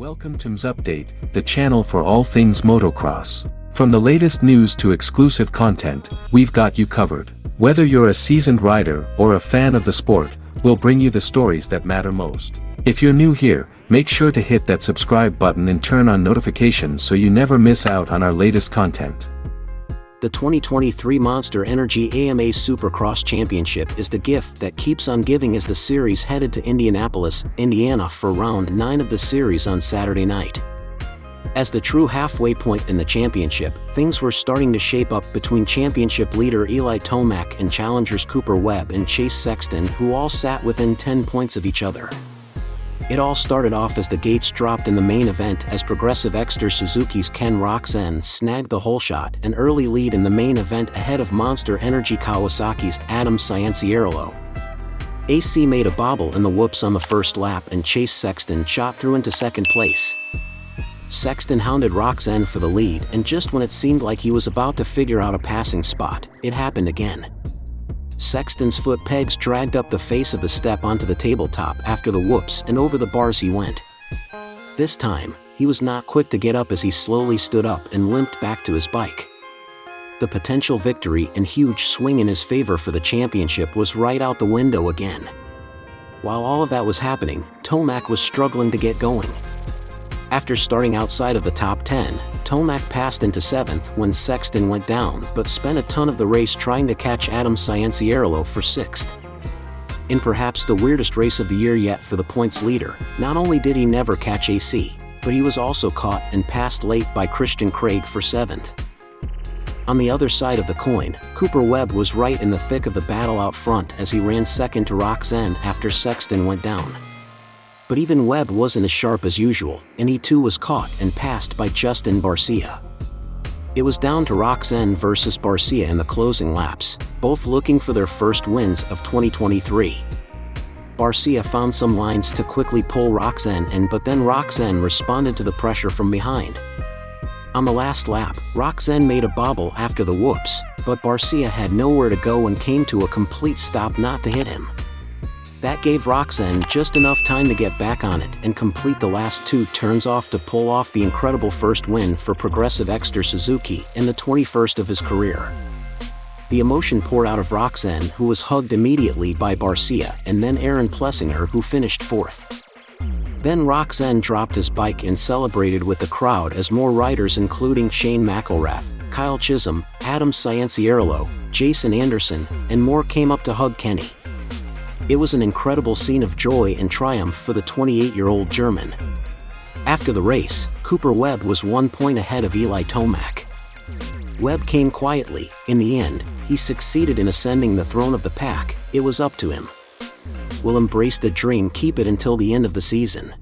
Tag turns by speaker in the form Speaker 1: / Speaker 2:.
Speaker 1: Welcome to MxGP, the channel for all things motocross. From the latest news to exclusive content, we've got you covered. Whether you're a seasoned rider or a fan of the sport, we'll bring you the stories that matter most. If you're new here, make sure to hit that subscribe button and turn on notifications so you never miss out on our latest content.
Speaker 2: The 2023 Monsterenergy AMA Supercross Championship is the gift that keeps on giving as the series headed to Indianapolis, Indiana for round 9 of the series on Saturday night. As the true halfway point in the championship, things were starting to shape up between championship leader Tomac and challengers Webb and Sexton, who all sat within 10 points of each other. It all started off as the gates dropped in the main event as Progressive Exeter Suzuki's Roczen snagged the whole shot, an early lead in the main event ahead of Monsterenergy Kawasaki's Cianciarulo. AC made a bobble in the whoops on the first lap and Sexton shot through into second place. Sexton hounded Roczen for the lead, and just when it seemed like he was about to figure out a passing spot, it happened again. Sexton's foot pegs dragged up the face of the step onto the tabletop after the whoops, and over the bars he went. This time, he was not quick to get up as he slowly stood up and limped back to his bike. The potential victory and huge swing in his favor for the championship was right out the window again. While all of that was happening, Tomac was struggling to get going. After starting outside of the top 10, Tomac passed into 7th when Sexton went down, but spent a ton of the race trying to catch Cianciarulo for 6th. In perhaps the weirdest race of the year yet for the points leader, not only did he never catch AC, but he was also caught and passed late by Christian Craig for 7th. On the other side of the coin, Webb was right in the thick of the battle out front as he ran second to Roczen after Sexton went down. But even Webb wasn't as sharp as usual, and he too was caught and passed by Barcia. It was down to Roczen versus Barcia in the closing laps, both looking for their first wins of 2023. Barcia found some lines to quickly pull Roczen in, but then Roczen responded to the pressure from behind. On the last lap, Roczen made a bobble after the whoops, but Barcia had nowhere to go and came to a complete stop not to hit him. That gave Roczen just enough time to get back on it and complete the last 2 turns off to pull off the incredible first win for Progressive Exeter Suzuki and the 21st of his career. The emotion poured out of Roczen, who was hugged immediately by Barcia and then Aaron Plessinger, who finished 4th. Then Roczen dropped his bike and celebrated with the crowd as more riders including Shane McElrath, Kyle Chisholm, Cianciarulo, Jason Anderson, and more came up to hug Kenny. It was an incredible scene of joy and triumph for the 28-year-old German. After the race, Webb was 1 point ahead of Tomac. Webb came quietly. In the end, he succeeded in ascending the throne of the pack. It was up to him. We'll embrace the dream, keep it until the end of the season.